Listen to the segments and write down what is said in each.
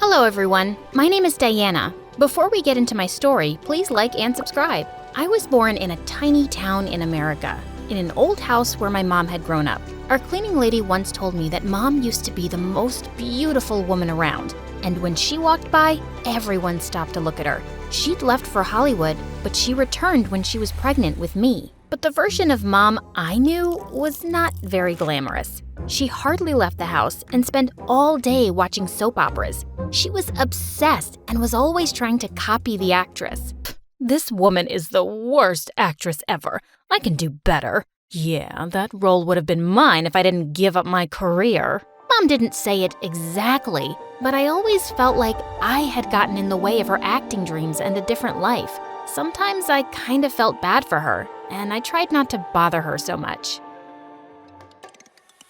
Hello everyone, my name is Diana. Before we get into my story, please like and subscribe. I was born in a tiny town in America, in an old house where my mom had grown up. Our cleaning lady once told me that Mom used to be the most beautiful woman around, and when she walked by, everyone stopped to look at her. She'd left for Hollywood, but she returned when she was pregnant with me. But the version of Mom I knew was not very glamorous. She hardly left the house and spent all day watching soap operas. She was obsessed and was always trying to copy the actress. This woman is the worst actress ever. I can do better. Yeah, that role would have been mine if I didn't give up my career. Mom didn't say it exactly, but I always felt like I had gotten in the way of her acting dreams and a different life. Sometimes I kind of felt bad for her, and I tried not to bother her so much.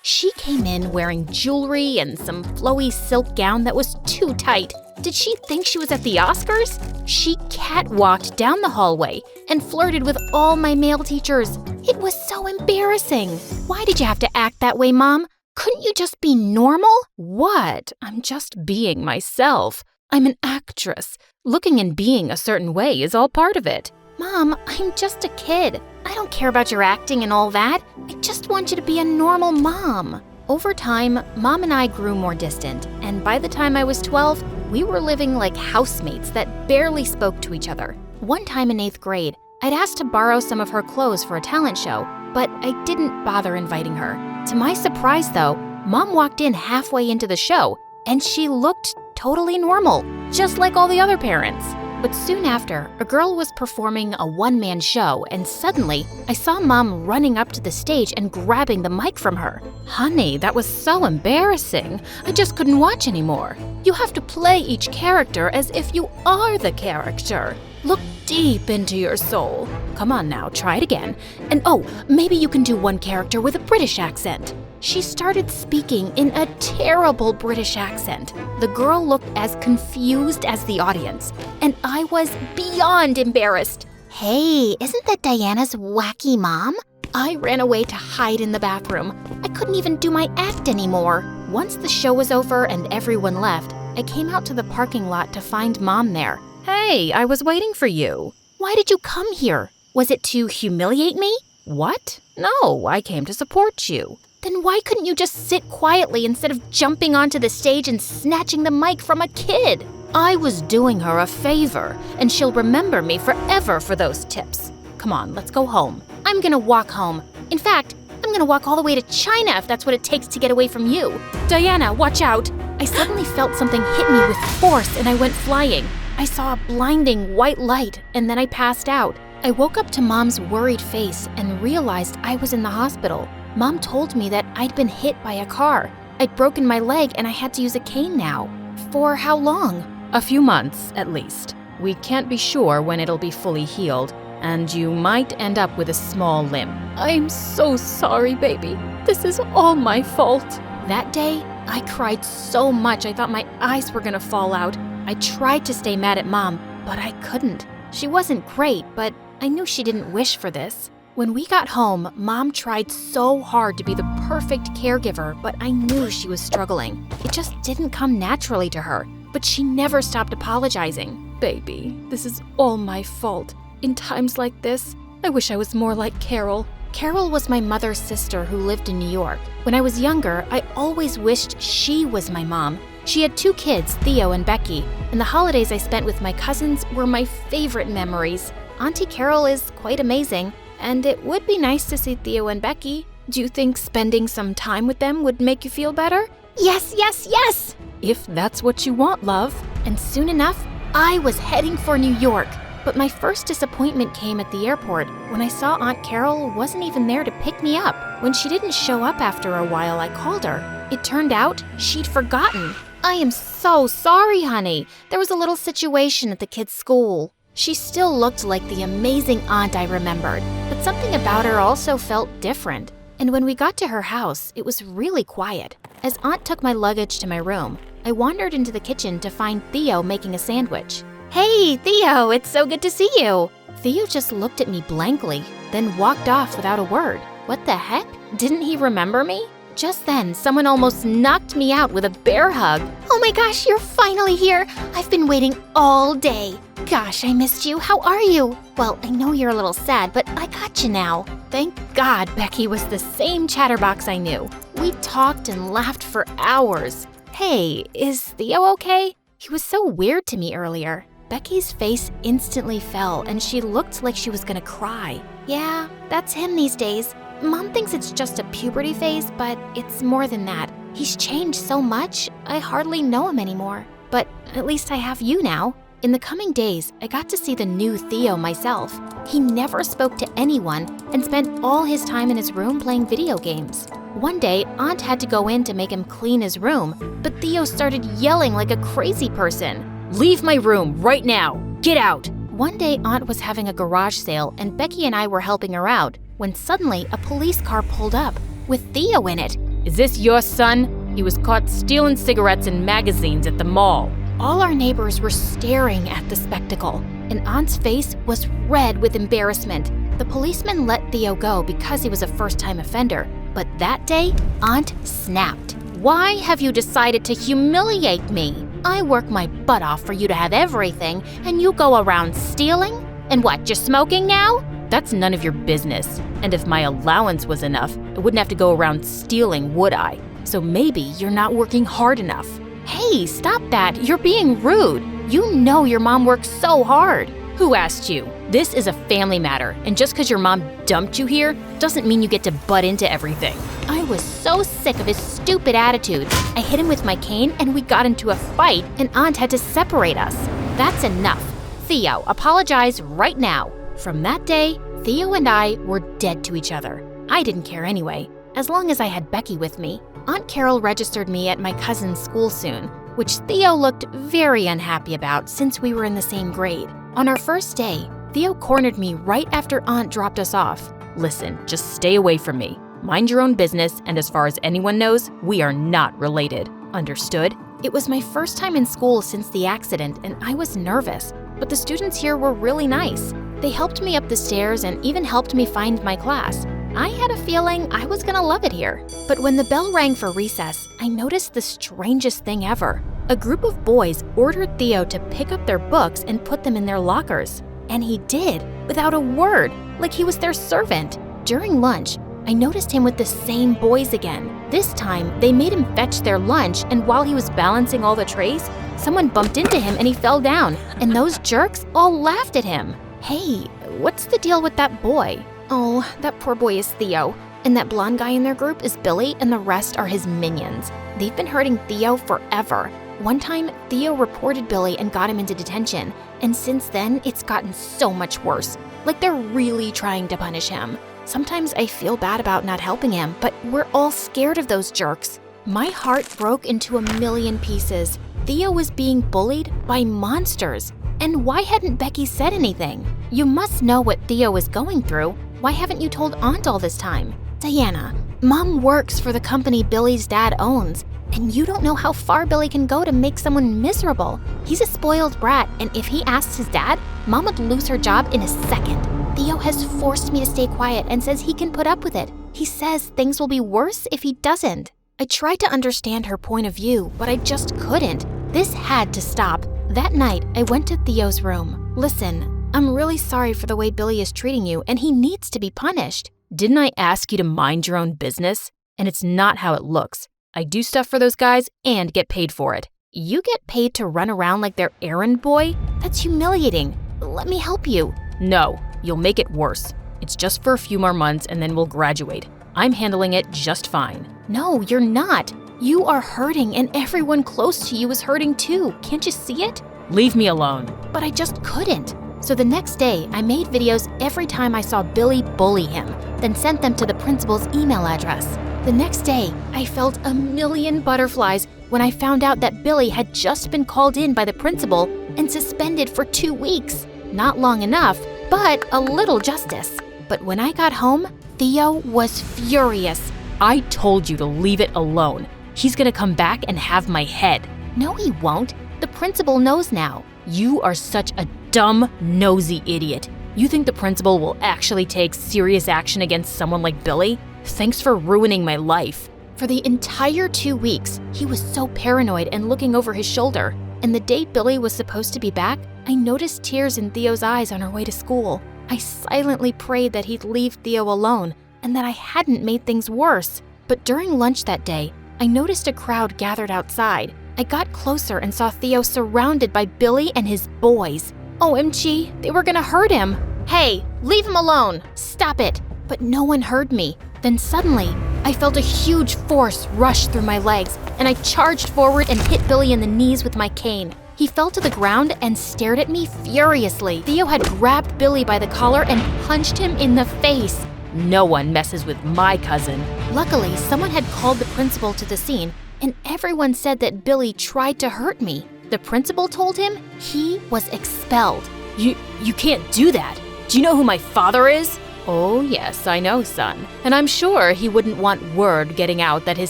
She came in wearing jewelry and some flowy silk gown that was too tight. Did she think she was at the Oscars? She catwalked down the hallway and flirted with all my male teachers. It was so embarrassing. Why did you have to act that way, Mom? Couldn't you just be normal? What? I'm just being myself. I'm an actress. Looking and being a certain way is all part of it. Mom, I'm just a kid. I don't care about your acting and all that. I just want you to be a normal mom. Over time, Mom and I grew more distant, and by the time I was 12, we were living like housemates that barely spoke to each other. One time in 8th grade, I'd asked to borrow some of her clothes for a talent show, but I didn't bother inviting her. To my surprise, though, Mom walked in halfway into the show, and she looked totally normal, just like all the other parents. But soon after, a girl was performing a one-man show, and suddenly, I saw Mom running up to the stage and grabbing the mic from her. Honey, that was so embarrassing. I just couldn't watch anymore. You have to play each character as if you are the character. Look deep into your soul. Come on now, try it again. And oh, maybe you can do one character with a British accent. She started speaking in a terrible British accent. The girl looked as confused as the audience, and I was beyond embarrassed. Hey, isn't that Diana's wacky mom? I ran away to hide in the bathroom. I couldn't even do my act anymore. Once the show was over and everyone left, I came out to the parking lot to find Mom there. Hey, I was waiting for you. Why did you come here? Was it to humiliate me? What? No, I came to support you. Then why couldn't you just sit quietly instead of jumping onto the stage and snatching the mic from a kid? I was doing her a favor, and she'll remember me forever for those tips. Come on, let's go home. I'm gonna walk home. In fact, I'm gonna walk all the way to China if that's what it takes to get away from you. Diana, watch out! I suddenly felt something hit me with force and I went flying. I saw a blinding white light and then I passed out. I woke up to Mom's worried face and realized I was in the hospital. Mom told me that I'd been hit by a car. I'd broken my leg and I had to use a cane now. For how long? A few months, at least. We can't be sure when it'll be fully healed, and you might end up with a small limp. I'm so sorry, baby. This is all my fault. That day, I cried so much I thought my eyes were gonna fall out. I tried to stay mad at Mom, but I couldn't. She wasn't great, but I knew she didn't wish for this. When we got home, Mom tried so hard to be the perfect caregiver, but I knew she was struggling. It just didn't come naturally to her, but she never stopped apologizing. Baby, this is all my fault. In times like this, I wish I was more like Carol. Carol was my mother's sister who lived in New York. When I was younger, I always wished she was my mom. She had 2 kids, Theo and Becky, and the holidays I spent with my cousins were my favorite memories. Auntie Carol is quite amazing. And it would be nice to see Theo and Becky. Do you think spending some time with them would make you feel better? Yes, yes, yes! If that's what you want, love. And soon enough, I was heading for New York. But my first disappointment came at the airport when I saw Aunt Carol wasn't even there to pick me up. When she didn't show up after a while, I called her. It turned out she'd forgotten. I am so sorry, honey. There was a little situation at the kids' school. She still looked like the amazing aunt I remembered, but something about her also felt different. And when we got to her house, it was really quiet. As Aunt took my luggage to my room, I wandered into the kitchen to find Theo making a sandwich. Hey, Theo, it's so good to see you. Theo just looked at me blankly, then walked off without a word. What the heck? Didn't he remember me? Just then, someone almost knocked me out with a bear hug. Oh my gosh, you're finally here. I've been waiting all day. Gosh, I missed you. How are you? Well, I know you're a little sad, but I got you now. Thank God Becky was the same chatterbox I knew. We talked and laughed for hours. Hey, is Theo okay? He was so weird to me earlier. Becky's face instantly fell and she looked like she was gonna cry. Yeah, that's him these days. Mom thinks it's just a puberty phase, but it's more than that. He's changed so much, I hardly know him anymore. But at least I have you now. In the coming days, I got to see the new Theo myself. He never spoke to anyone and spent all his time in his room playing video games. One day, Aunt had to go in to make him clean his room, but Theo started yelling like a crazy person. "Leave my room right now! Get out!" One day, Aunt was having a garage sale and Becky and I were helping her out when suddenly a police car pulled up with Theo in it. "Is this your son? He was caught stealing cigarettes and magazines at the mall." All our neighbors were staring at the spectacle, and Aunt's face was red with embarrassment. The policeman let Theo go because he was a first-time offender, but that day, Aunt snapped. "Why have you decided to humiliate me? I work my butt off for you to have everything, and you go around stealing? And what, you're smoking now? That's none of your business. And if my allowance was enough, I wouldn't have to go around stealing, would I? So maybe you're not working hard enough." Hey, stop that. You're being rude. You know your mom works so hard. Who asked you? This is a family matter, and just because your mom dumped you here doesn't mean you get to butt into everything. I was so sick of his stupid attitude. I hit him with my cane and we got into a fight and Aunt had to separate us. That's enough. Theo, apologize right now. From that day, Theo and I were dead to each other. I didn't care anyway, as long as I had Becky with me. Aunt Carol registered me at my cousin's school soon, which Theo looked very unhappy about since we were in the same grade. On our first day, Theo cornered me right after Aunt dropped us off. "Listen, just stay away from me. Mind your own business, and as far as anyone knows, we are not related. Understood?" It was my first time in school since the accident, and I was nervous, but the students here were really nice. They helped me up the stairs and even helped me find my class. I had a feeling I was gonna love it here. But when the bell rang for recess, I noticed the strangest thing ever. A group of boys ordered Theo to pick up their books and put them in their lockers. And he did, without a word, like he was their servant. During lunch, I noticed him with the same boys again. This time, they made him fetch their lunch, and while he was balancing all the trays, someone bumped into him and he fell down, and those jerks all laughed at him. Hey, what's the deal with that boy? Oh, that poor boy is Theo, and that blonde guy in their group is Billy, and the rest are his minions. They've been hurting Theo forever. One time, Theo reported Billy and got him into detention, and since then, it's gotten so much worse. Like they're really trying to punish him. Sometimes I feel bad about not helping him, but we're all scared of those jerks. My heart broke into a million pieces. Theo was being bullied by monsters. And why hadn't Becky said anything? You must know what Theo was going through. Why haven't you told Aunt all this time? Diana, Mom works for the company Billy's dad owns, and you don't know how far Billy can go to make someone miserable. He's a spoiled brat, and if he asks his dad, Mom would lose her job in a second. Theo has forced me to stay quiet and says he can put up with it. He says things will be worse if he doesn't. I tried to understand her point of view, but I just couldn't. This had to stop. That night, I went to Theo's room. "Listen, I'm really sorry for the way Billy is treating you, and he needs to be punished." "Didn't I ask you to mind your own business? And it's not how it looks. I do stuff for those guys and get paid for it." "You get paid to run around like their errand boy? That's humiliating. Let me help you." "No, you'll make it worse. It's just for a few more months and then we'll graduate. I'm handling it just fine." "No, you're not. You are hurting and everyone close to you is hurting too. Can't you see it?" "Leave me alone." But I just couldn't. So the next day, I made videos every time I saw Billy bully him, then sent them to the principal's email address. The next day, I felt a million butterflies when I found out that Billy had just been called in by the principal and suspended for 2 weeks. Not long enough, but a little justice. But when I got home, Theo was furious. "I told you to leave it alone. He's gonna come back and have my head." "No, he won't. The principal knows now." "You are such a dumb, nosy idiot. You think the principal will actually take serious action against someone like Billy? Thanks for ruining my life." For the entire 2 weeks, he was so paranoid and looking over his shoulder. And the day Billy was supposed to be back, I noticed tears in Theo's eyes on her way to school. I silently prayed that he'd leave Theo alone and that I hadn't made things worse. But during lunch that day, I noticed a crowd gathered outside. I got closer and saw Theo surrounded by Billy and his boys. OMG, they were gonna hurt him. Hey, leave him alone! Stop it! But no one heard me. Then suddenly, I felt a huge force rush through my legs, and I charged forward and hit Billy in the knees with my cane. He fell to the ground and stared at me furiously. Theo had grabbed Billy by the collar and punched him in the face. No one messes with my cousin. Luckily, someone had called the principal to the scene, and everyone said that Billy tried to hurt me. The principal told him he was expelled. You can't do that. Do you know who my father is? Oh yes, I know, son. And I'm sure he wouldn't want word getting out that his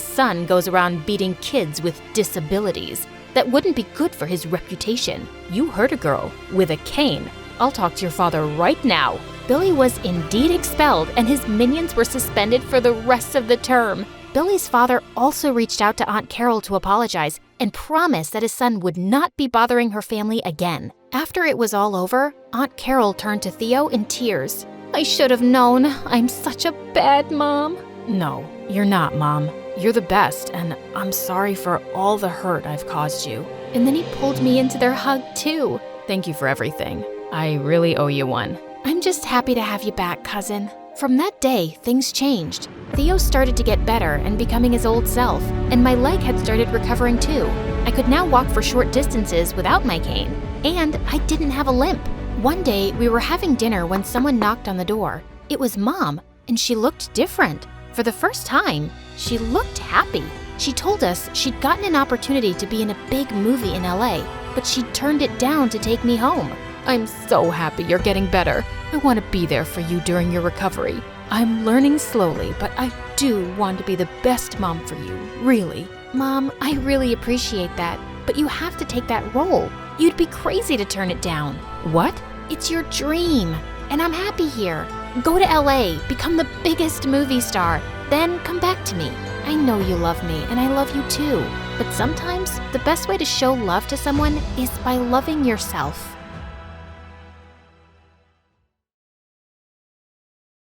son goes around beating kids with disabilities. That wouldn't be good for his reputation. You hurt a girl with a cane. I'll talk to your father right now. Billy was indeed expelled, and his minions were suspended for the rest of the term. Billy's father also reached out to Aunt Carol to apologize and promise that his son would not be bothering her family again. After it was all over, Aunt Carol turned to Theo in tears. I should have known. I'm such a bad mom. No, you're not, Mom. You're the best, and I'm sorry for all the hurt I've caused you. And then he pulled me into their hug, too. Thank you for everything. I really owe you one. I'm just happy to have you back, cousin. From that day, things changed. Theo started to get better and becoming his old self, and my leg had started recovering too. I could now walk for short distances without my cane, and I didn't have a limp. One day, we were having dinner when someone knocked on the door. It was Mom, and she looked different. For the first time, she looked happy. She told us she'd gotten an opportunity to be in a big movie in LA, but she'd turned it down to take me home. I'm so happy you're getting better. I want to be there for you during your recovery. I'm learning slowly, but I do want to be the best mom for you, really. Mom, I really appreciate that, but you have to take that role. You'd be crazy to turn it down. What? It's your dream, and I'm happy here. Go to LA, become the biggest movie star, then come back to me. I know you love me, and I love you too. But sometimes, the best way to show love to someone is by loving yourself.